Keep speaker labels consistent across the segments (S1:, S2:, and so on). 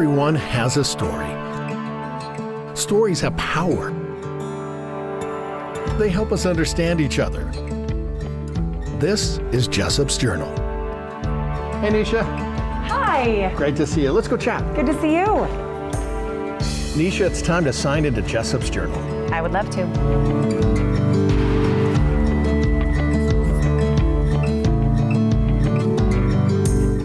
S1: Everyone has a story. Stories have power. They help us understand each other. This is Jessop's Journal. Hey, Nicea.
S2: Hi.
S1: Great to see you. Let's go chat.
S2: Good to see you.
S1: Nicea, it's time to sign into Jessop's Journal.
S2: I would love to.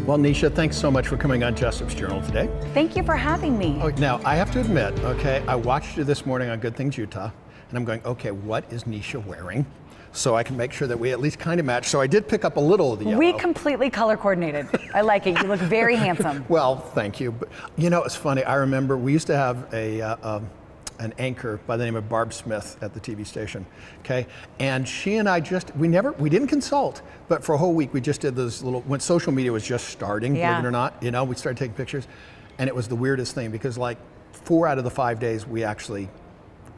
S1: Well, Nicea, thanks so much for coming on Jessop's Journal today.
S2: Thank you for having me.
S1: Oh, now, I have to admit, okay, I watched you this morning on Good Things Utah, and I'm going, okay, what is Nicea wearing? So I can make sure that we at least kind of match. So I did pick up a little of the yellow.
S2: We completely color coordinated. I like it. You look very handsome.
S1: Well, thank you. But you know, it's funny. I remember we used to have an anchor by the name of Barb Smith at the TV station, okay? And she and I we didn't consult, but for a whole week we just did this little, when social media was just starting, believe it or not, you know, we started taking pictures, and it was the weirdest thing because like 4 out of the 5 days we actually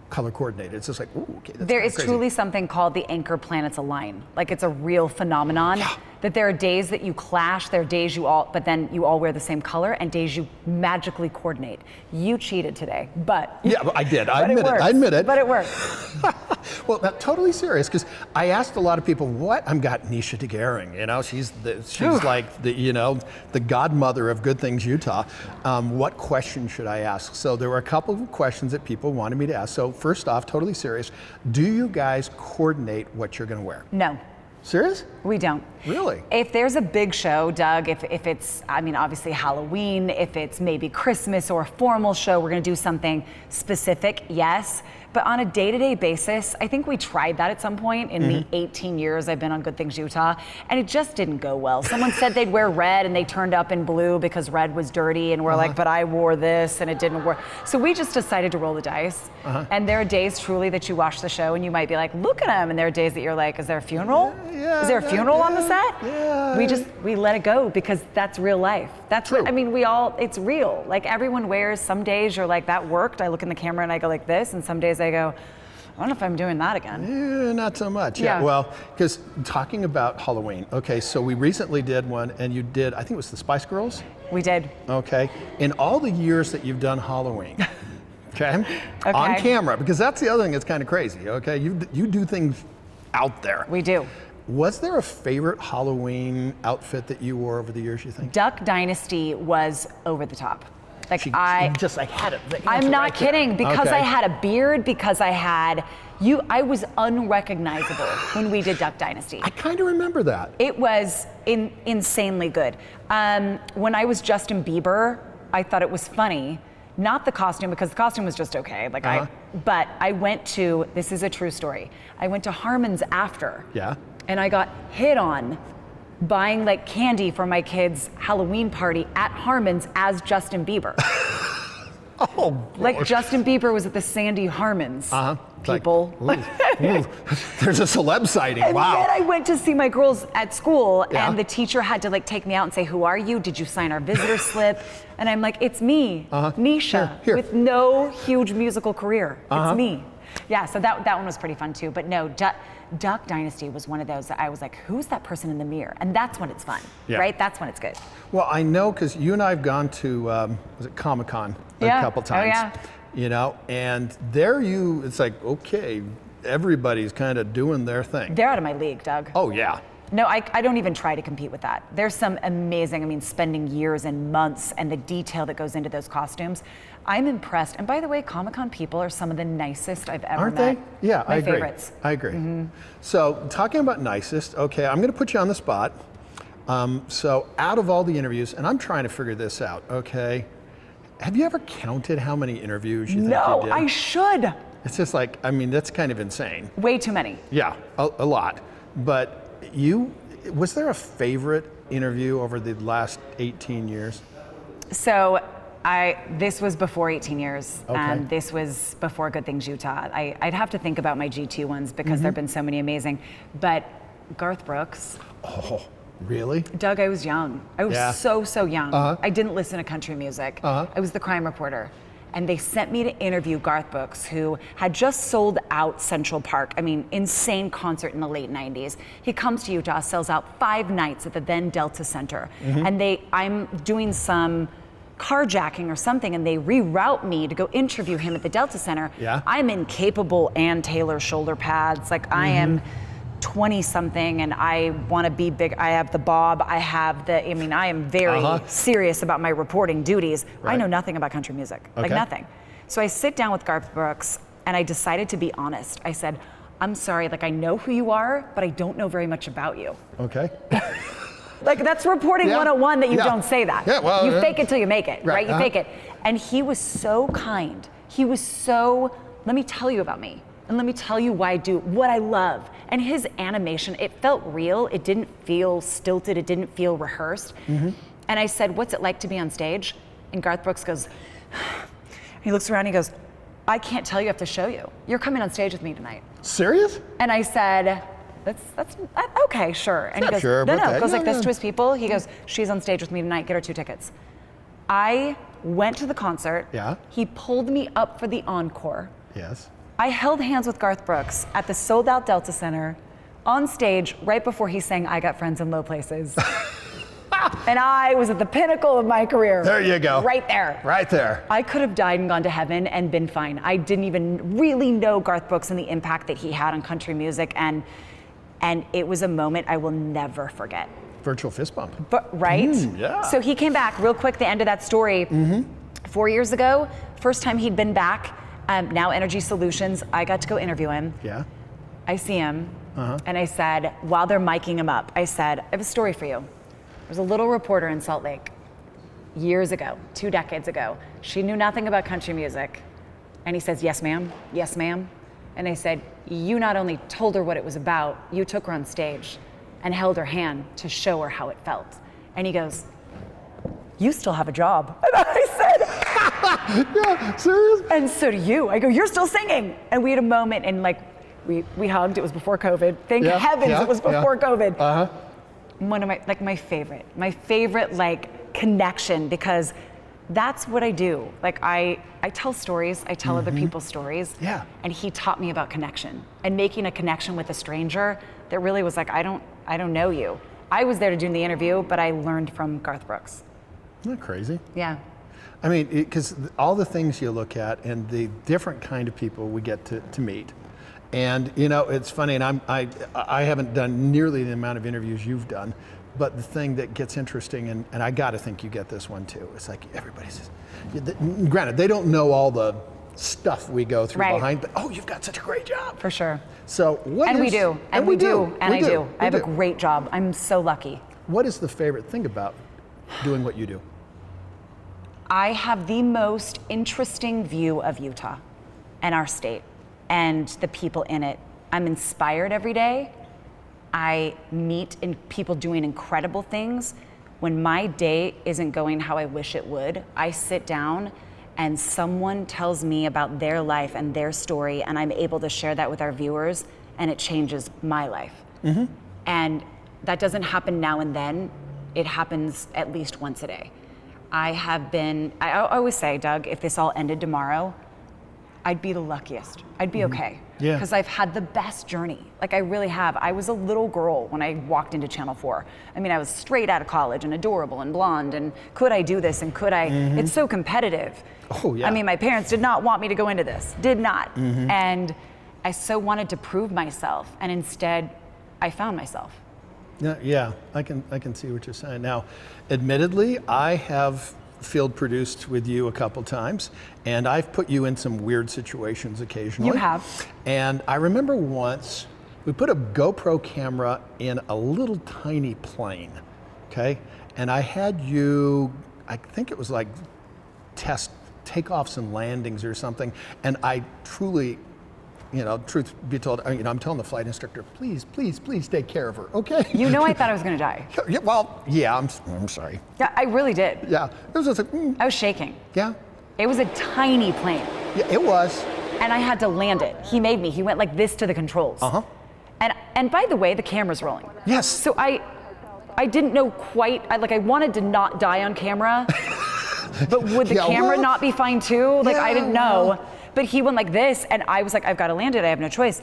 S1: color coordinated. It's just like, ooh, okay, that's
S2: There is
S1: crazy.
S2: truly something called the anchor planets align. Like it's a real phenomenon.
S1: Yeah.
S2: That there are days that you clash, there are days but then you all wear the same color, and days you magically coordinate. You cheated today, but.
S1: Yeah, I did. I admit it.
S2: But it worked.
S1: Well, that's totally serious, because I asked a lot of people, I've got Nicea Degering, you know, she's like the, you know, the godmother of Good Things Utah. What question should I ask? So there were a couple of questions that people wanted me to ask. So first off, totally serious, do you guys coordinate what you're gonna wear?
S2: No.
S1: Serious?
S2: We don't.
S1: Really?
S2: If there's a big show, Doug, if it's, I mean, obviously Halloween, if it's maybe Christmas or a formal show, we're gonna do something specific, yes. But on a day-to-day basis, I think we tried that at some point in the 18 years I've been on Good Things Utah, and it just didn't go well. Someone said they'd wear red and they turned up in blue because red was dirty, and we're like, but I wore this and it didn't work. So we just decided to roll the dice. And there are days truly that you watch the show and you might be like, look at him. And there are days that you're like, is there a funeral?
S1: Yeah,
S2: is there a funeral on the set?
S1: Yeah.
S2: We let it go because that's real life. That's
S1: True.
S2: I mean, it's real. Like everyone wears, some days you're like, that worked. I look in the camera and I go like this, and some days I go, I don't know if I'm doing that again.
S1: Yeah, not so much. Yeah. Well, because talking about Halloween, okay, so we recently did one, and you did, I think it was the Spice Girls?
S2: We did.
S1: Okay. In all the years that you've done Halloween, okay, on camera, because that's the other thing that's kind of crazy, okay? You do things out there.
S2: We do.
S1: Was there a favorite Halloween outfit that you wore over the years, you think?
S2: Duck Dynasty was over the top. Like
S1: She just like had it.
S2: I'm not kidding, because I had a beard, because I was unrecognizable when we did Duck Dynasty.
S1: I kind of remember that.
S2: It was insanely good. When I was Justin Bieber, I thought it was funny. Not the costume, because the costume was just okay. Like but I went to, this is a true story, I went to Harmon's after.
S1: Yeah.
S2: And I got hit on buying like candy for my kids' Halloween party at Harmon's as Justin Bieber.
S1: Oh,
S2: like Justin Bieber was at the Sandy Harmon's. People.
S1: Like, ooh, there's a celeb sighting.
S2: And
S1: wow.
S2: then I went to see my girls at school,
S1: Yeah.
S2: and the teacher had to like take me out and say, "Who are you? Did you sign our visitor slip?" And I'm like, "It's me, Nicea,
S1: Here.
S2: with no huge musical career. It's me." Yeah, so that one was pretty fun too. But no, Duck Dynasty was one of those that I was like, who's that person in the mirror? And that's when it's fun, right? That's when it's good.
S1: Well, I know, because you and I have gone to, was it Comic-Con a couple times?
S2: Oh, yeah.
S1: You know, and it's like, okay, everybody's kind of doing their thing.
S2: They're out of my league, Doug.
S1: Oh, yeah.
S2: No, I don't even try to compete with that. There's some amazing, I mean, spending years and months and the detail that goes into those costumes. I'm impressed. And by the way, Comic-Con people are some of the nicest I've ever
S1: Aren't
S2: met.
S1: they? Yeah,
S2: My
S1: I agree.
S2: favorites.
S1: I agree. So talking about nicest, okay, I'm going to put you on the spot. So out of all the interviews, and I'm trying to figure this out, okay, have you ever counted how many interviews you think you did?
S2: No, I should.
S1: It's just like, I mean, that's kind of insane.
S2: Way too many.
S1: Yeah, a lot. But was there a favorite interview over the last 18 years?
S2: So this was before 18 years.
S1: Okay.
S2: This was before Good Things Utah. I'd have to think about my G2 ones because there've been so many amazing. But Garth Brooks.
S1: Oh, really?
S2: Doug, I was young. I was so young. I didn't listen to country music. I was the crime reporter. And they sent me to interview Garth Brooks, who had just sold out Central Park. I mean, insane concert in the late 90s. He comes to Utah, sells out 5 nights at the then Delta Center. And I'm doing some carjacking or something, and they reroute me to go interview him at the Delta Center.
S1: Yeah.
S2: I'm in capable Ann Taylor shoulder pads. Like I am 20 something and I want to be big. I have the bob. I am very serious about my reporting duties.
S1: Right.
S2: I know nothing about country music, like
S1: Okay.
S2: nothing. So I sit down with Garth Brooks and I decided to be honest. I said, I'm sorry, like I know who you are, but I don't know very much about you.
S1: Okay.
S2: Like that's reporting 101 that you don't say that.
S1: Yeah, well,
S2: you fake it till you make it, right? You
S1: Uh-huh.
S2: fake it. And he was so kind. He was so, let me tell you about me. And let me tell you why I do what I love. And his animation, it felt real. It didn't feel stilted. It didn't feel rehearsed. And I said, what's it like to be on stage? And Garth Brooks goes, he looks around and he goes, I can't tell you, I have to show you. You're coming on stage with me tonight.
S1: Serious?
S2: And I said, that's okay, sure. And he goes,
S1: sure,
S2: no,
S1: but okay.
S2: goes like
S1: Yeah,
S2: this
S1: yeah.
S2: to his people. He goes, she's on stage with me tonight, get her 2 tickets. I went to the concert.
S1: Yeah.
S2: He pulled me up for the encore.
S1: Yes.
S2: I held hands with Garth Brooks at the sold out Delta Center on stage right before he sang I Got Friends in Low Places. And I was at the pinnacle of my career.
S1: There you go.
S2: Right there.
S1: Right there.
S2: I could have died and gone to heaven and been fine. I didn't even really know Garth Brooks and the impact that he had on country music, and it was a moment I will never forget.
S1: Virtual fist bump.
S2: But right?
S1: Yeah.
S2: So he came back real quick, the end of that story. 4 years ago, first time he'd been back, now Energy Solutions, I got to go interview him.
S1: Yeah.
S2: I see him, and I said, while they're miking him up, I said, I have a story for you. There was a little reporter in Salt Lake years ago, 2 decades ago. She knew nothing about country music. And he says, yes, ma'am, yes, ma'am. And I said, you not only told her what it was about, you took her on stage and held her hand to show her how it felt. And he goes, you still have a job. And I said,
S1: Yeah, serious?
S2: and so do you. I go, you're still singing. And we had a moment and like, we hugged, it was before COVID. Thank heavens it was before COVID.
S1: Uh-huh.
S2: One of my favorite like connection, because that's what I do. Like I tell stories, I tell other people's stories.
S1: Yeah.
S2: And he taught me about connection and making a connection with a stranger that really was like, I don't know you. I was there to do the interview, but I learned from Garth Brooks.
S1: Isn't that crazy?
S2: Yeah.
S1: I mean, because all the things you look at and the different kind of people we get to meet. And you know, it's funny, and I haven't done nearly the amount of interviews you've done, but the thing that gets interesting, and I gotta think you get this one too, it's like everybody says, granted, they don't know all the stuff we go through
S2: Right.
S1: behind, but oh, you've got such a great job.
S2: For sure.
S1: So what
S2: And
S1: is-
S2: we do. And we do. And
S1: We
S2: I do.
S1: We
S2: I have a
S1: do.
S2: great job. I'm so lucky.
S1: What is the favorite thing about doing what you do?
S2: I have the most interesting view of Utah and our state and the people in it. I'm inspired every day. I meet people doing incredible things. When my day isn't going how I wish it would, I sit down and someone tells me about their life and their story, and I'm able to share that with our viewers, and it changes my life. And that doesn't happen now and then. It happens at least once a day. I always say, Doug, if this all ended tomorrow, I'd be the luckiest. I'd be okay.
S1: Yeah.
S2: Because I've had the best journey. Like I really have. I was a little girl when I walked into Channel 4. I mean, I was straight out of college and adorable and blonde, and could I do this and could I? It's so competitive.
S1: Oh, yeah.
S2: I mean, my parents did not want me to go into this. Did not. And I so wanted to prove myself, and instead I found myself.
S1: Yeah, I can see what you're saying. Now, admittedly, I have field produced with you a couple times, and I've put you in some weird situations occasionally.
S2: You have.
S1: And I remember once we put a GoPro camera in a little tiny plane, okay? And I had you, I think it was like test takeoffs and landings or something, and I truly, you know, truth be told, you know, I'm telling the flight instructor, please, please, please take care of her, okay?
S2: You know, I thought I was going to die.
S1: Yeah, well, yeah, I'm sorry.
S2: Yeah, I really did.
S1: Yeah, it was just like,
S2: I was shaking.
S1: yeah,
S2: It was a tiny plane,
S1: yeah, it was.
S2: and I had to land it. He made me. He went like this to the controls. And by the way, the camera's rolling.
S1: Yes.
S2: So I didn't know quite. I wanted to not die on camera, but would the
S1: Yeah,
S2: camera
S1: well,
S2: not be fine too? Like I
S1: yeah,
S2: didn't know.
S1: well.
S2: But he went like this, and I was like, I've got to land it. I have no choice.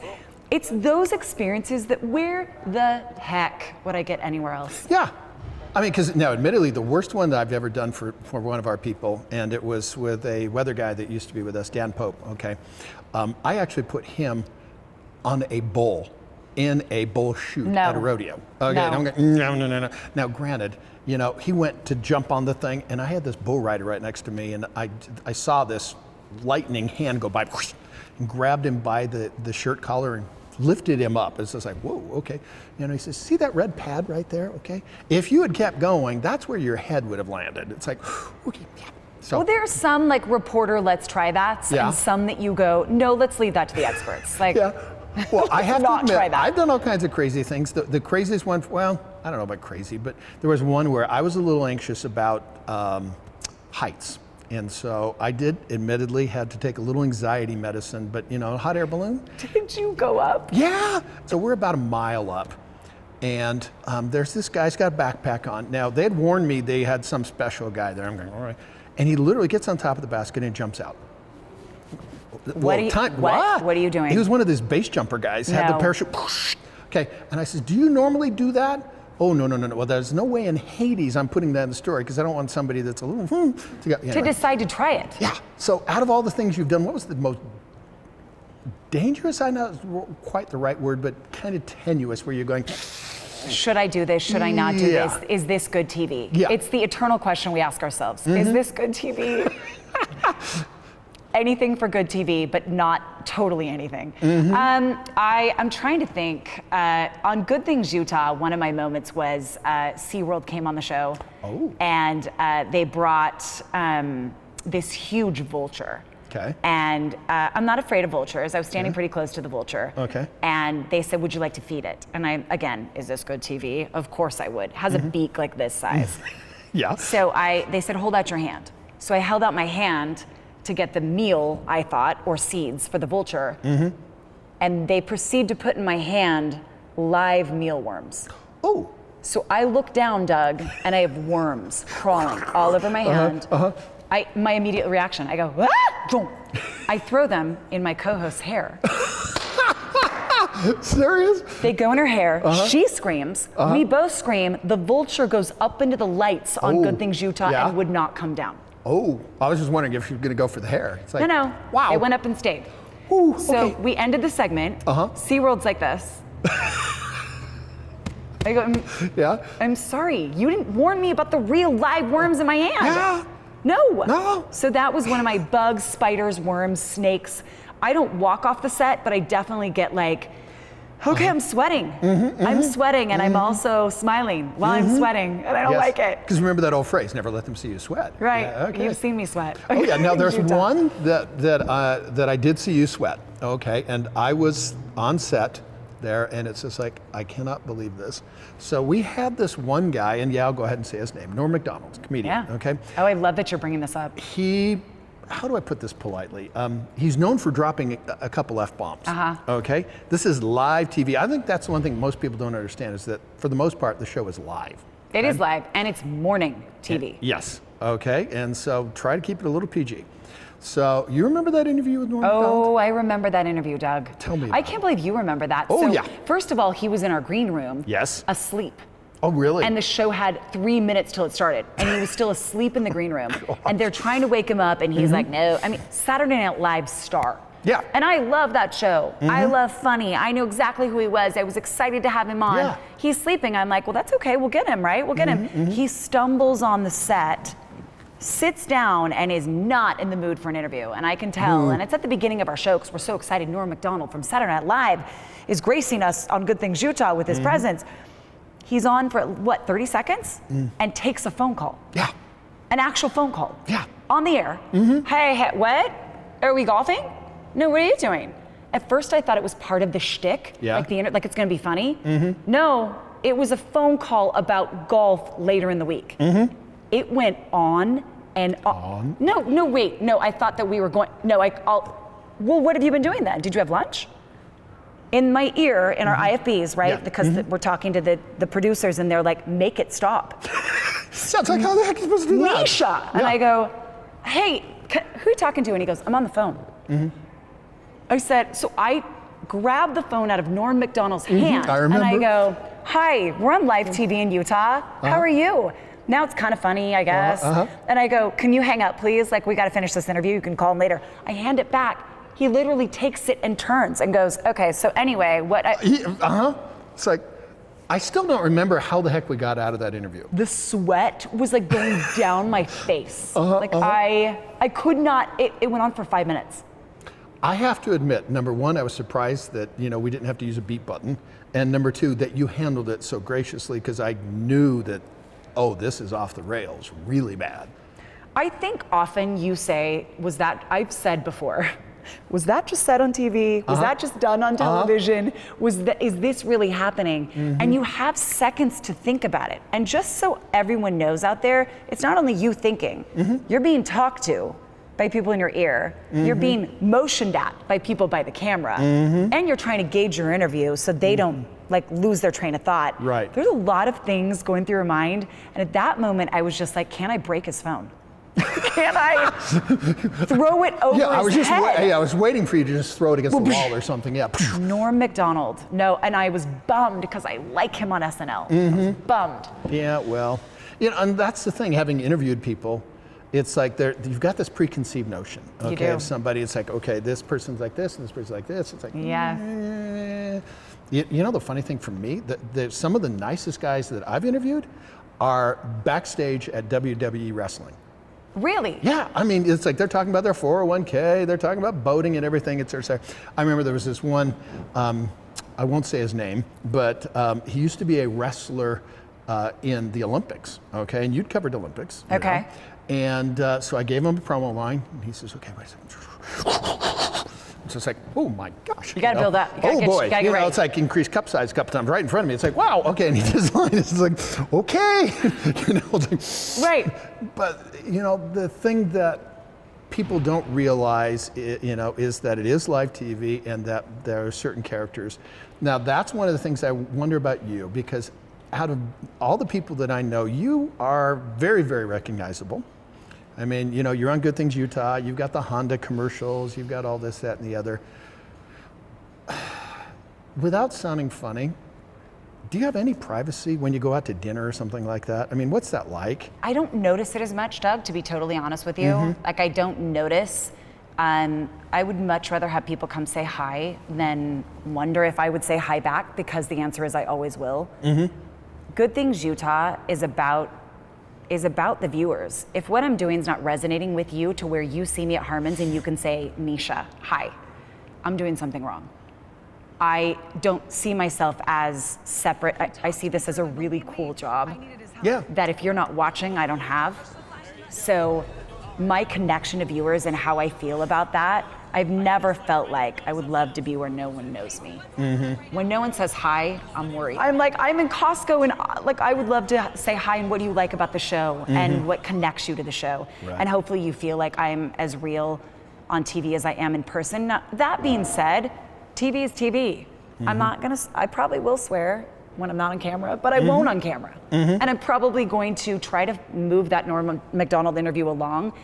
S2: It's those experiences that where the heck would I get anywhere else?
S1: Yeah, I mean, because now, admittedly, the worst one that I've ever done for one of our people, and it was with a weather guy that used to be with us, Dan Pope, okay? I actually put him on a bull, in a bull chute at a rodeo. Okay,
S2: No.
S1: and I'm going, no. Now, granted, you know, he went to jump on the thing, and I had this bull rider right next to me, and I saw this lightning hand go by, whoosh, and grabbed him by the shirt collar and lifted him up. It's just like, whoa, okay. You know, he says, see that red pad right there, okay? If you had kept going, that's where your head would have landed. It's like, okay, yeah. So,
S2: Well, there are some like reporter, let's try that,
S1: Yeah.
S2: and some that you go, no, let's leave that to the experts. Like,
S1: yeah. Well, I have to
S2: not
S1: admit,
S2: try that.
S1: I've done all kinds of crazy things. The craziest one, well, I don't know about crazy, but there was one where I was a little anxious about heights. And so I did, admittedly, had to take a little anxiety medicine, but you know, hot air balloon?
S2: did you go up?
S1: Yeah. So we're about a mile up. And there's this guy's got a backpack on. Now, they had warned me they had some special guy there. I'm going, all right. And he literally gets on top of the basket and jumps out.
S2: What are you doing?
S1: He was one of these base jumper guys, had the
S2: No.
S1: parachute. Okay, and I said, do you normally do that? Oh, no. Well, there's no way in Hades I'm putting that in the story because I don't want somebody that's a little,
S2: To decide to try it.
S1: Yeah, so out of all the things you've done, what was the most dangerous? I know it's quite the right word, but kind of tenuous where you're going,
S2: Should I do this? Should I not do
S1: Yeah.
S2: this? Is this good TV?
S1: Yeah.
S2: It's the eternal question we ask ourselves. Is this good TV? Anything for good TV, but not totally anything. I'm trying to think. On Good Things Utah, one of my moments was SeaWorld came on the show.
S1: Oh.
S2: And they brought this huge vulture.
S1: Okay.
S2: And I'm not afraid of vultures. I was standing pretty close to the vulture.
S1: Okay.
S2: And they said, would you like to feed it? And again, is this good TV? Of course I would. Has a beak like this size.
S1: yeah.
S2: So they said, hold out your hand. So I held out my hand to get the meal, I thought, or seeds for the vulture. And they proceed to put in my hand live mealworms.
S1: Oh.
S2: So I look down, Doug, and I have worms crawling all over my hand. My immediate reaction, I go, ah! Boom. I throw them in my co-host's hair.
S1: Serious?
S2: They go in her hair, she screams, we both scream, the vulture goes up into the lights on Good Things Utah and would not come down.
S1: Oh, I was just wondering if you were going to go for the hair. It's like,
S2: No.
S1: Wow.
S2: It went up and stayed.
S1: Ooh,
S2: So
S1: okay.
S2: we ended the segment. SeaWorld's like this. I go,
S1: Yeah.
S2: I'm sorry, you didn't warn me about the real live worms in my hand.
S1: Yeah.
S2: No. So that was one of my bugs, spiders, worms, snakes. I don't walk off the set, but I definitely get like, okay, I'm sweating. I'm sweating, and I'm also smiling while I'm sweating, and I don't like it.
S1: Because remember that old phrase, never let them see you sweat.
S2: Right.
S1: Yeah, okay.
S2: You've seen me sweat.
S1: Oh yeah, now there's
S2: Utah.
S1: one that I did see you sweat, okay, and I was on set there, and it's just like, I cannot believe this. So we had this one guy, and yeah, I'll go ahead and say his name, Norm Macdonald, comedian,
S2: Yeah.
S1: okay?
S2: Oh, I love that you're bringing this up.
S1: How do I put this politely? He's known for dropping a couple F-bombs, okay? This is live TV. I think that's the one thing most people don't understand is that for the most part, the show is live.
S2: It is live, and it's morning TV.
S1: Yes, okay, and so try to keep it a little PG. So you remember that interview with Norm Macdonald?
S2: Oh, I remember that interview, Doug.
S1: Tell me
S2: I
S1: about
S2: can't believe you remember that.
S1: Oh,
S2: So,
S1: yeah.
S2: First of all, he was in our green room.
S1: Yes.
S2: Asleep.
S1: Oh, really?
S2: And the show had 3 minutes till it started, and he was still asleep in the green room. And they're trying to wake him up, and he's like, no. I mean, Saturday Night Live star.
S1: Yeah.
S2: And I love that show. I love Funny. I knew exactly who he was. I was excited to have him on.
S1: Yeah.
S2: He's sleeping. I'm like, well, that's okay. We'll get him, right? We'll get him. He stumbles on the set, sits down, and is not in the mood for an interview. And I can tell. And it's at the beginning of our show because we're so excited. Norm Macdonald from Saturday Night Live is gracing us on Good Things Utah with his presence. He's on for, 30 seconds? And takes a phone call.
S1: Yeah.
S2: An actual phone call.
S1: Yeah.
S2: On the air. Hey, what? Are we golfing? No, what are you doing? At first I thought it was part of the shtick.
S1: Yeah.
S2: Like it's gonna be funny. No, it was a phone call about golf later in the week. It went on and on. No, wait. No, I thought that we were going, well, what have you been doing then? Did you have lunch? In my ear, in our IFBs, right?
S1: Yeah.
S2: Because we're talking to the producers and they're like, make it stop.
S1: Sounds like, how the heck are you supposed to do that?
S2: Nicea. And I go, hey, who are you talking to? And he goes, I'm on the phone. I said, so I grabbed the phone out of Norm Macdonald's hand.
S1: I remember.
S2: And I go, hi, we're on live TV in Utah. How are you? Now it's kind of funny, I guess. And I go, can you hang up, please? Like, we got to finish this interview. You can call him later. I hand it back. He literally takes it and turns and goes, okay, so anyway, what
S1: It's like, I still don't remember how the heck we got out of that interview.
S2: The sweat was like going down my face. I could not, it went on for 5 minutes.
S1: I have to admit, number one, I was surprised that, we didn't have to use a beat button. And number two, that you handled it so graciously, because I knew that, oh, this is off the rails really bad.
S2: I think often you say, I've said before, was that just said on TV? Was that just done on television? Is this really happening? And you have seconds to think about it. And just so everyone knows out there, it's not only you thinking, you're being talked to by people in your ear, you're being motioned at by people by the camera, and you're trying to gauge your interview so they don't lose their train of thought.
S1: Right.
S2: There's a lot of things going through your mind. And at that moment, I was just like, can I break his phone? Can I throw it over his head?
S1: I was waiting for you to just throw it against the wall or something. Yeah.
S2: Norm Macdonald. No, and I was bummed because I like him on SNL. I was bummed.
S1: Yeah, well, and that's the thing, having interviewed people, it's like you've got this preconceived notion, okay, of somebody. It's like, okay, this person's like this and this person's like this. It's like, the funny thing for me, that some of the nicest guys that I've interviewed are backstage at WWE wrestling.
S2: Really?
S1: Yeah, I mean, it's like they're talking about their 401k, they're talking about boating and everything. I remember there was this one, I won't say his name, but he used to be a wrestler in the Olympics, okay? And you'd covered Olympics.
S2: Okay.
S1: And so I gave him a promo line, and he says, okay, wait a second. So it's like, oh my gosh.
S2: You got to build up. You gotta
S1: boy.
S2: You gotta get ready.
S1: It's like increased cup size a couple times right in front of me. It's like, wow, okay. And he does line. It's like, okay.
S2: Right.
S1: But, the thing that people don't realize, is that it is live TV and that there are certain characters. Now, that's one of the things I wonder about you, because out of all the people that I know, you are very, very recognizable. I mean, you're on Good Things Utah, you've got the Honda commercials, you've got all this, that, and the other. Without sounding funny, do you have any privacy when you go out to dinner or something like that? I mean, what's that like?
S2: I don't notice it as much, Doug, to be totally honest with you. I don't notice. I would much rather have people come say hi than wonder if I would say hi back, because the answer is I always will. Good Things Utah is about the viewers. If what I'm doing is not resonating with you to where you see me at Harmon's and you can say, Nicea, hi, I'm doing something wrong. I don't see myself as separate. I see this as a really cool job.
S1: Yeah.
S2: That if you're not watching, I don't have. So my connection to viewers and how I feel about that, I've never felt like I would love to be where no one knows me. When no one says hi, I'm worried. I'm in Costco and I would love to say hi and what do you like about the show and what connects you to the show.
S1: Right.
S2: And hopefully you feel like I'm as real on TV as I am in person. Now, that being said, TV is TV. I probably will swear when I'm not on camera, but I won't on camera. And I'm probably going to try to move that Norm Macdonald interview along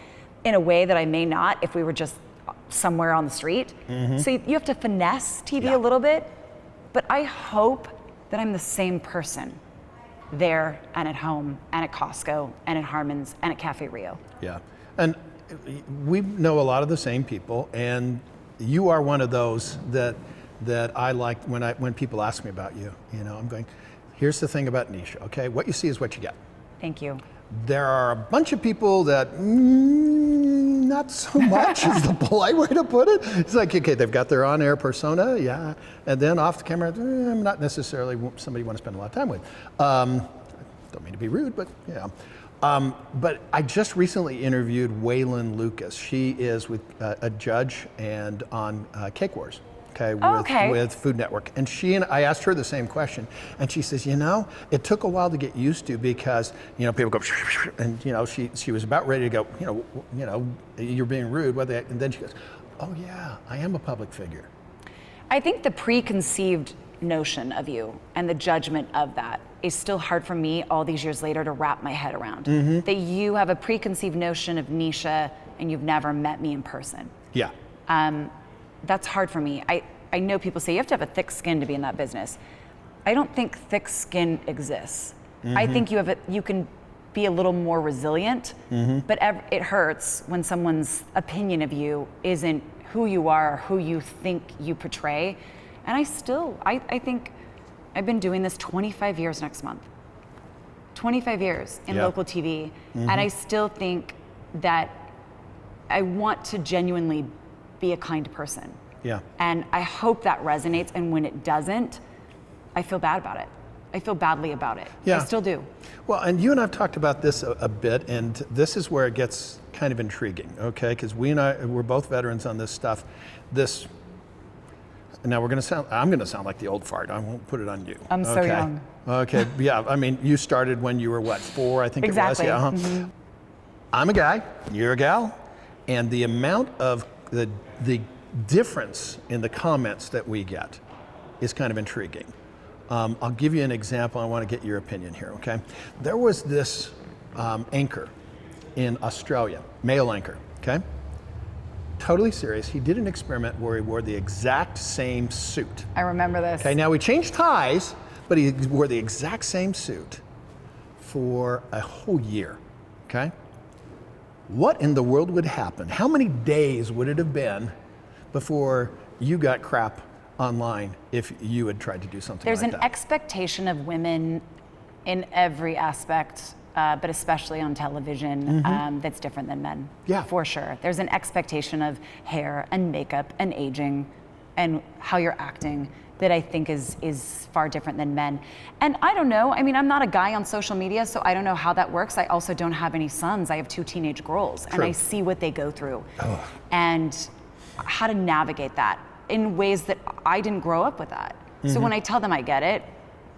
S2: in a way that I may not if we were just somewhere on the street. So you have to finesse TV a little bit, but I hope that I'm the same person there and at home and at Costco and at Harmon's and at Cafe Rio.
S1: Yeah, and we know a lot of the same people, and you are one of those that I like when people ask me about you. I'm going, here's the thing about Nicea, okay? What you see is what you get.
S2: Thank you.
S1: There are a bunch of people that not so much is the polite way to put it. It's like, okay, they've got their on-air persona, yeah, and then off the camera, I'm not necessarily somebody you want to spend a lot of time with. Don't mean to be rude, but yeah. But I just recently interviewed Waylon Lucas. She is with a judge and on Cake Wars. With Food Network. And I asked her the same question, and she says, it took a while to get used to because, people go, and, she was about ready to go, you're being rude. And then she goes, oh yeah, I am a public figure.
S2: I think the preconceived notion of you and the judgment of that is still hard for me all these years later to wrap my head around. That you have a preconceived notion of Nicea and you've never met me in person.
S1: Yeah.
S2: That's hard for me. I know people say you have to have a thick skin to be in that business. I don't think thick skin exists. I think you can be a little more resilient, but it hurts when someone's opinion of you isn't who you are, or who you think you portray. And I think I've been doing this 25 years next month. 25 years in local TV, and I still think that I want to genuinely be a kind person.
S1: Yeah.
S2: And I hope that resonates, and when it doesn't, I feel bad about it. I feel badly about it.
S1: Yeah.
S2: I still do.
S1: Well, and you and I've talked about this a bit, and this is where it gets kind of intriguing, okay? Because we're both veterans on this stuff. Now I'm going to sound like the old fart. I won't put it on you.
S2: I'm so young.
S1: Okay, yeah, I mean, you started when you were what, 4, I think
S2: Exactly.
S1: it was? Yeah. I'm a guy, you're a gal, and the amount of the difference in the comments that we get is kind of intriguing. I'll give you an example. I want to get your opinion here, okay? There was this anchor in Australia, male anchor, okay? Totally serious. He did an experiment where he wore the exact same suit.
S2: I remember this.
S1: Okay, now we changed ties, but he wore the exact same suit for a whole year, okay? What in the world would happen? How many days would it have been before you got crap online if you had tried to do something
S2: There's
S1: like that?
S2: an expectation of women in every aspect, but especially on television, that's different than men.
S1: Yeah.
S2: For sure. There's an expectation of hair and makeup and aging and how you're acting that I think is far different than men. And I don't know, I mean, I'm not a guy on social media, so I don't know how that works. I also don't have any sons. I have 2 teenage girls, and I see what they go through. And how to navigate that in ways that I didn't grow up with that. So when I tell them I get it,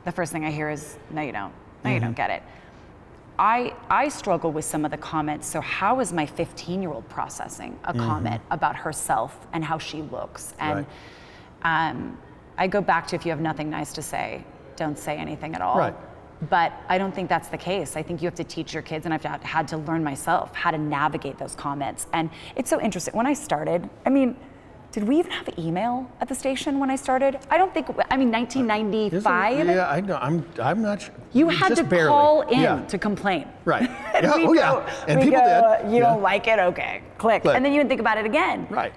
S2: the first thing I hear is, no, you don't. No, you don't get it. I struggle with some of the comments. So how is my 15-year-old processing a comment about herself and how she looks? And I go back to, if you have nothing nice to say, don't say anything at all.
S1: Right.
S2: But I don't think that's the case. I think you have to teach your kids, and I've had to learn myself how to navigate those comments. And it's so interesting. When I started, I mean, did we even have email at the station when I started? I don't think, 1995?
S1: Yeah, I know. I'm not sure.
S2: You had
S1: Just
S2: to
S1: barely.
S2: call in
S1: Yeah.
S2: to complain.
S1: Right.
S2: And
S1: Yeah,
S2: we'd
S1: oh, yeah.
S2: go-
S1: And
S2: we'd
S1: people
S2: go,
S1: did.
S2: You
S1: Yeah.
S2: don't like it? Okay, click.
S1: Click.
S2: And then you would think about it again.
S1: Right.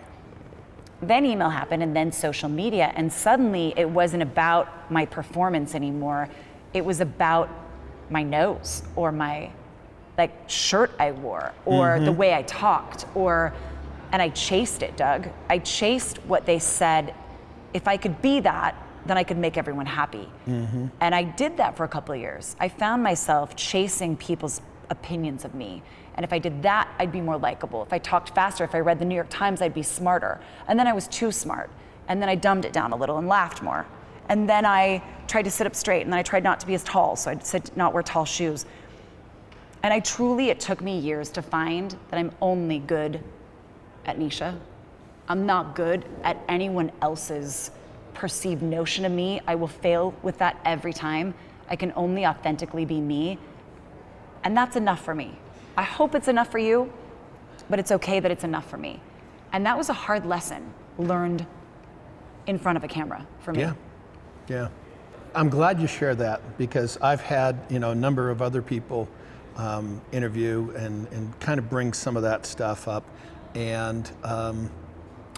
S2: Then email happened, and then social media, and suddenly it wasn't about my performance anymore. It was about my nose, or my shirt I wore, or the way I talked, and I chased it, Doug. I chased what they said. If I could be that, then I could make everyone happy. And I did that for a couple of years. I found myself chasing people's opinions of me. And if I did that, I'd be more likable. If I talked faster, if I read the New York Times, I'd be smarter. And then I was too smart. And then I dumbed it down a little and laughed more. And then I tried to sit up straight, and then I tried not to be as tall, so I'd not wear tall shoes. And it took me years to find that I'm only good at Nicea. I'm not good at anyone else's perceived notion of me. I will fail with that every time. I can only authentically be me. And that's enough for me. I hope it's enough for you, but it's okay that it's enough for me. And that was a hard lesson learned in front of a camera for me.
S1: Yeah. I'm glad you share that, because I've had a number of other people interview and kind of bring some of that stuff up. And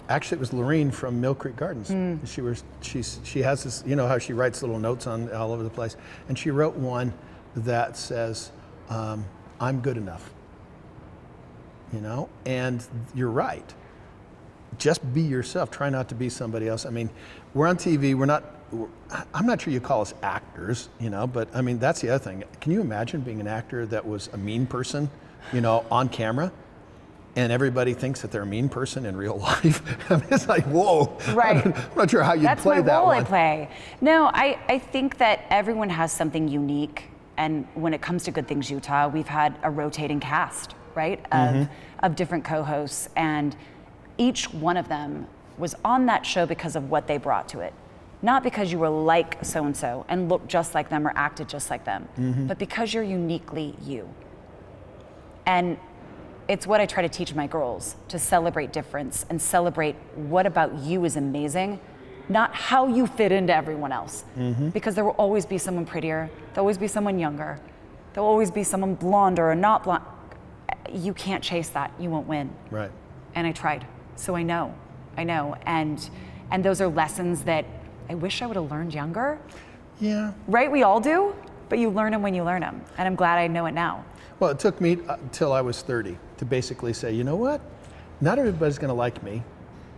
S1: actually, it was Lorene from Mill Creek Gardens. She has this, how she writes little notes on all over the place, and she wrote one that says, "I'm good enough." And you're right. Just be yourself. Try not to be somebody else. I mean, we're on TV. I'm not sure you call us actors, but I mean, that's the other thing. Can you imagine being an actor that was a mean person, on camera? And everybody thinks that they're a mean person in real life. I mean, it's like, whoa.
S2: Right.
S1: I'm not sure how you'd play that one.
S2: That's my role I play. No, I think that everyone has something unique. And when it comes to Good Things Utah, we've had a rotating cast, right, of different co-hosts. And each one of them was on that show because of what they brought to it. Not because you were like so-and-so and looked just like them or acted just like them, but because you're uniquely you. And it's what I try to teach my girls, to celebrate difference and celebrate what about you is amazing, not how you fit into everyone else. Because there will always be someone prettier, there'll always be someone younger, there'll always be someone blonder or not blonde. You can't chase that, you won't win.
S1: Right.
S2: And I tried, so I know. And those are lessons that I wish I would have learned younger.
S1: Yeah.
S2: Right, we all do, but you learn them when you learn them. And I'm glad I know it now.
S1: Well, it took me till I was 30 to basically say, you know what? Not everybody's going to like me,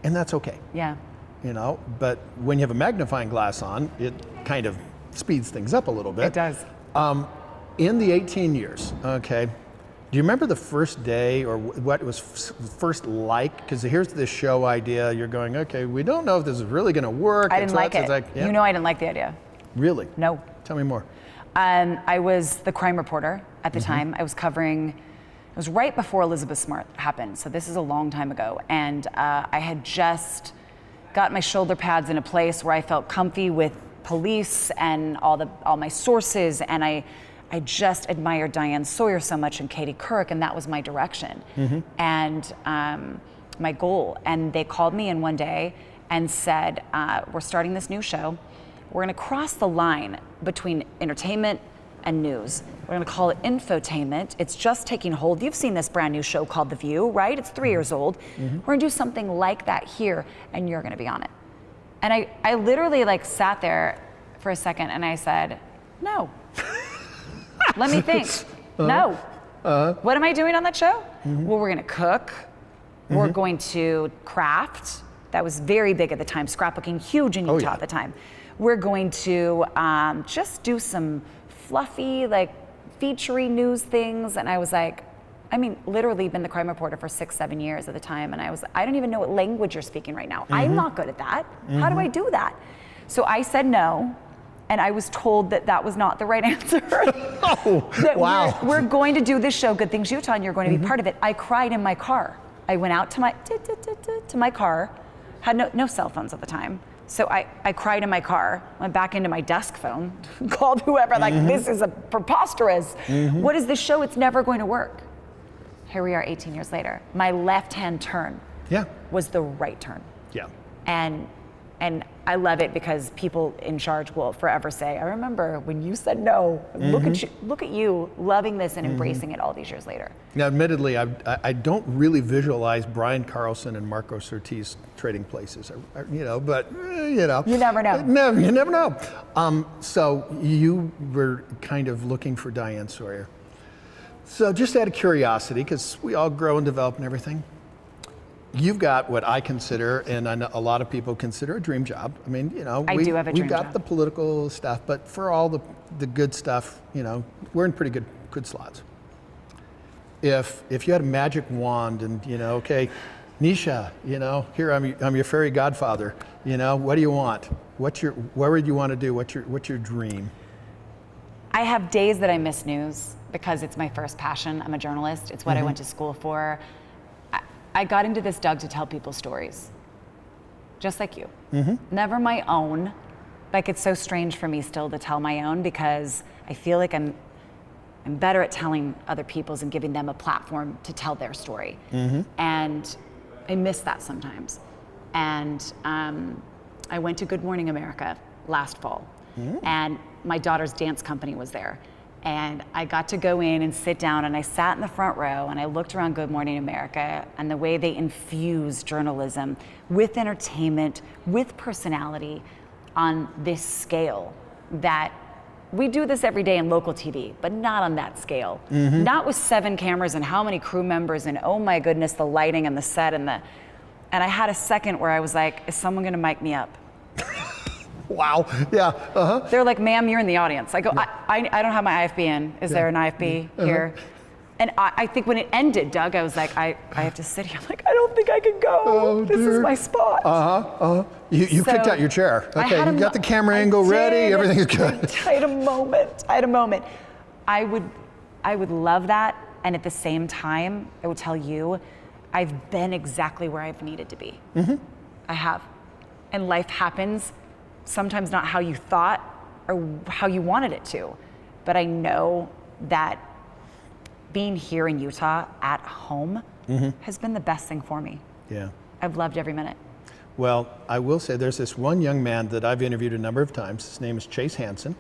S1: and that's okay.
S2: Yeah.
S1: You know, but when you have a magnifying glass on, it kind of speeds things up a little bit.
S2: It does.
S1: In the 18 years, okay, do you remember the first day or what it was first like? Because here's this show idea. You're going, okay, we don't know if this is really going to work.
S2: I didn't like it.
S1: Yeah.
S2: You know I didn't like the idea.
S1: Really?
S2: No.
S1: Tell me more.
S2: I was the crime reporter at the time. I was covering, it was right before Elizabeth Smart happened. So this is a long time ago. And I had just got my shoulder pads in a place where I felt comfy with police and all my sources. And I just admired Diane Sawyer so much and Katie Couric, and that was my direction and my goal. And they called me in one day and said, we're starting this new show. We're gonna cross the line between entertainment and news. We're gonna call it infotainment. It's just taking hold. You've seen this brand new show called The View, right? It's 3 years old. We're gonna do something like that here, and you're gonna be on it. And I literally sat there for a second and I said, no. Let me think. No. What am I doing on that show? Well, we're gonna cook. We're going to craft. That was very big at the time. Scrapbooking, huge in Utah at the time. We're going to just do some fluffy, featurey news things. And I was like, literally been the crime reporter for 6-7 years at the time. And I don't even know what language you're speaking right now. I'm not good at that. How do I do that? So I said no. And I was told that was not the right answer.
S1: Wow.
S2: We're going to do this show, Good Things Utah, and you're going to be part of it. I cried in my car. I went out to my car, had no cell phones at the time. So I cried in my car, went back into my desk phone, called whoever, this is preposterous. What is this show? It's never going to work. Here we are 18 years later. My left-hand turn was the right turn.
S1: Yeah.
S2: And I love it because people in charge will forever say, I remember when you said no. Look at you loving this and embracing it all these years later.
S1: Now, admittedly, I don't really visualize Brian Carlson and Marco Surtees trading places, but you know.
S2: You never know.
S1: You never know. So you were kind of looking for Diane Sawyer. So just out of curiosity, because we all grow and develop and everything, you've got what I consider, and I know a lot of people consider, a dream job. I mean,
S2: I do have a dream
S1: we've got
S2: job.
S1: the political stuff, but for all the good stuff, we're in pretty good slots. If you had a magic wand and okay, Nicea, here I'm your fairy godfather. What do you want? What would you want to do? What's your dream?
S2: I have days that I miss news because it's my first passion. I'm a journalist. It's what I went to school for. I got into this, Doug, to tell people stories, just like you. Never my own. It's so strange for me still to tell my own because I feel like I'm better at telling other people's and giving them a platform to tell their story. And I miss that sometimes. And I went to Good Morning America last fall, and my daughter's dance company was there. And I got to go in and sit down, and I sat in the front row and I looked around Good Morning America and the way they infuse journalism with entertainment, with personality on this scale that we do this every day in local TV, but not on that scale. Not with 7 cameras and how many crew members and oh my goodness, the lighting and the set and I had a second where I was like, is someone gonna mic me up?
S1: Wow, yeah,
S2: They're like, ma'am, you're in the audience. I go, I don't have my IFB in. Is there an IFB here? And I think when it ended, Doug, I was like, I have to sit here. I'm like, I don't think I can go.
S1: Oh,
S2: this
S1: dear.
S2: is my spot.
S1: You kicked out your chair. Okay, you got the camera angle ready, everything's good.
S2: I had a moment. I would love that. And at the same time, I would tell you, I've been exactly where I've needed to be. I have. And life happens. Sometimes not how you thought or how you wanted it to. But I know that being here in Utah at home has been the best thing for me.
S1: Yeah.
S2: I've loved every minute.
S1: Well, I will say there's this one young man that I've interviewed a number of times. His name is Chase Hansen.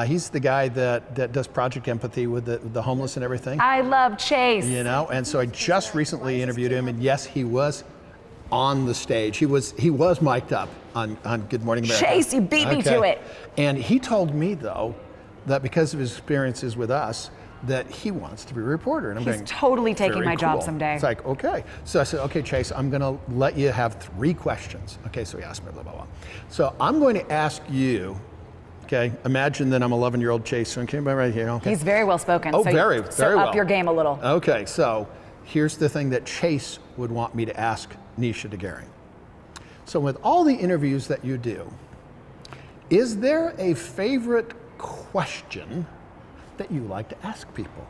S1: He's the guy that does Project Empathy with the homeless and everything.
S2: I love Chase.
S1: You know, and so I just recently interviewed him, and yes, he was on the stage. He was mic'd up on Good Morning America.
S2: Chase, you beat me to it.
S1: And he told me, though, that because of his experiences with us, that he wants to be a reporter. And I'm
S2: He's
S1: going,
S2: totally taking
S1: very
S2: my job
S1: cool.
S2: someday.
S1: It's like, okay. So I said, okay, Chase, I'm going to let you have 3 questions. Okay, so he asked me, blah, blah, blah. So I'm going to ask you, okay, imagine that I'm 11-year-old Chase. Okay, right here. Okay.
S2: He's very well spoken.
S1: Oh,
S2: so
S1: very
S2: so
S1: well.
S2: Up your game a little.
S1: Okay, so here's the thing that Chase would want me to ask Nicea Degering. So with all the interviews that you do, is there a favorite question that you like to ask people?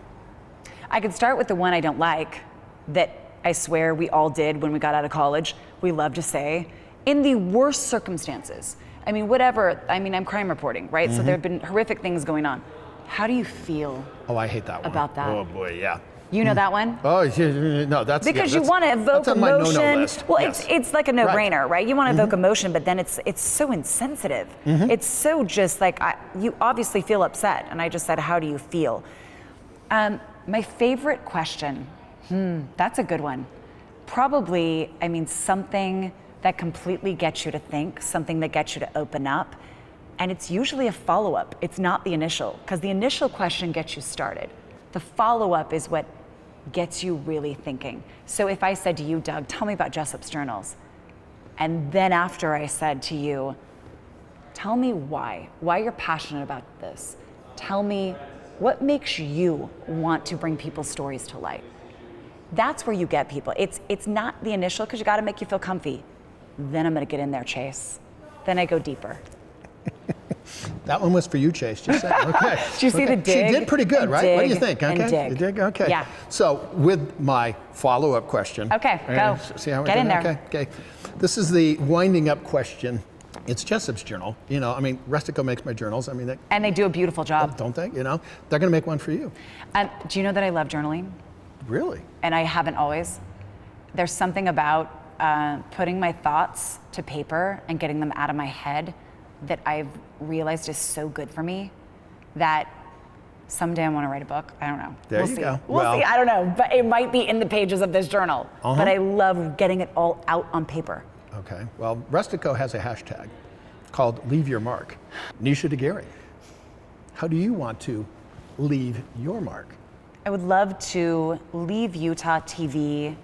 S2: I could start with the one I don't like, that I swear we all did when we got out of college. We love to say, in the worst circumstances. I mean, whatever, I'm crime reporting, right? So there have been horrific things going on. How do you feel
S1: Oh, I hate that one.
S2: about that?
S1: Oh boy, yeah.
S2: You know that one?
S1: Oh, yeah, no, that's
S2: Because
S1: yeah,
S2: you want to evoke
S1: that's on my
S2: emotion.
S1: no-no list.
S2: Well,
S1: Yes.
S2: it's like a no-brainer, right? You want to evoke emotion, but then it's so insensitive. It's so just like you obviously feel upset, and I just said, "How do you feel?" My favorite question. That's a good one. Probably, something that completely gets you to think, something that gets you to open up, and it's usually a follow-up. It's not the initial, because the initial question gets you started. The follow-up is what gets you really thinking. So if I said to you, Doug, tell me about JESSOP'S journals, and then after I said to you, tell me why you're passionate about this. Tell me what makes you want to bring people's stories to light. That's where you get people. It's not the initial, because you got to make you feel comfy. Then I'm going to get in there, Chase. Then I go deeper.
S1: That one was for you, Chase. Just saying. Okay.
S2: Did you see the dig?
S1: She did pretty good, right? What do you think?
S2: And
S1: Okay.
S2: dig.
S1: You dig? Okay.
S2: Yeah.
S1: So with my follow-up question.
S2: Okay, go.
S1: See how we're
S2: Get in
S1: doing?
S2: there.
S1: Okay. This is the winding up question. It's JESSOP'S journal. Restico makes my journals.
S2: And they do a beautiful job.
S1: Don't they? They're going to make one for you.
S2: Do you know that I love journaling?
S1: Really?
S2: And I haven't always. There's something about putting my thoughts to paper and getting them out of my head that I've realized is so good for me that someday I want to write a book. I don't know.
S1: There
S2: We'll
S1: you
S2: see.
S1: go.
S2: We'll see. I don't know. But it might be in the pages of this journal. But I love getting it all out on paper.
S1: Okay. Well, Restico has a hashtag called Leave Your Mark. Nicea Degering, how do you want to leave your mark?
S2: I would love to leave Utah TV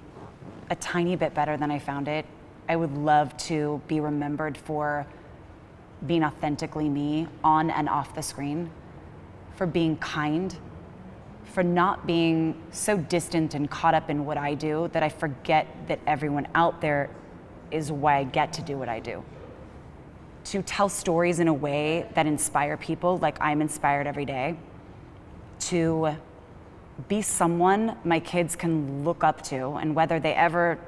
S2: a tiny bit better than I found it. I would love to be remembered for being authentically me on and off the screen, for being kind, for not being so distant and caught up in what I do that I forget that everyone out there is why I get to do what I do. To tell stories in a way that inspire people like I'm inspired every day. To be someone my kids can look up to, and whether they ever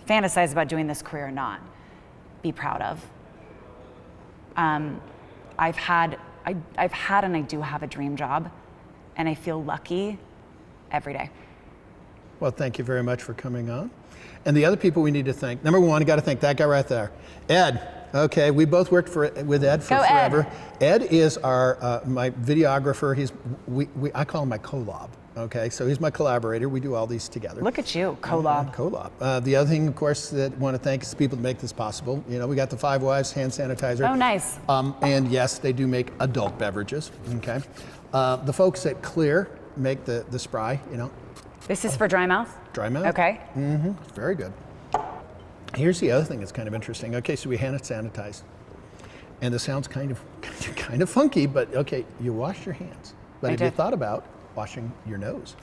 S2: fantasize about doing this career or not, be proud of. I've had and I do have a dream job, and I feel lucky every day.
S1: Well, thank you very much for coming on. And the other people we need to thank, number one, you got to thank that guy right there, Ed. Okay, we both worked with Ed for forever. Ed is my videographer. I call him my collab. Okay, so he's my collaborator. We do all these together.
S2: Look at you, collab.
S1: Collab. The other thing, of course, that I want to thank is the people that make this possible. We got the 5 Wives hand sanitizer.
S2: Oh, nice.
S1: And yes, they do make adult beverages. Okay. The folks at Clear make the spray.
S2: This is for dry mouth?
S1: Dry mouth.
S2: Okay.
S1: Mm-hmm. Very good. Here's the other thing that's kind of interesting. Okay, so we hand it sanitized, and this sounds kind of funky, but okay, you wash your hands. But have you thought about washing your nose?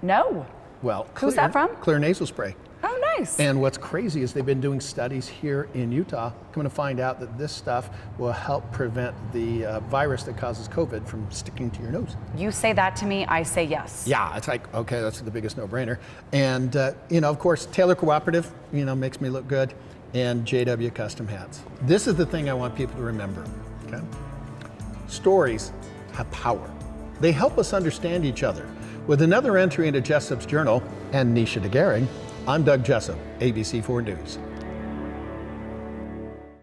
S2: No.
S1: Well,
S2: who's that from?
S1: Clear nasal spray.
S2: Oh, nice.
S1: And what's crazy is they've been doing studies here in Utah, coming to find out that this stuff will help prevent the virus that causes COVID from sticking to your nose.
S2: You say that to me, I say yes.
S1: Yeah, it's like, okay, that's the biggest no-brainer. And, of course, Taylor Cooperative, makes me look good, and JW Custom Hats. This is the thing I want people to remember, okay? Stories have power. They help us understand each other. With another entry into JESSOP'S journal and Nicea Degering, I'm Doug Jessop, ABC4 News.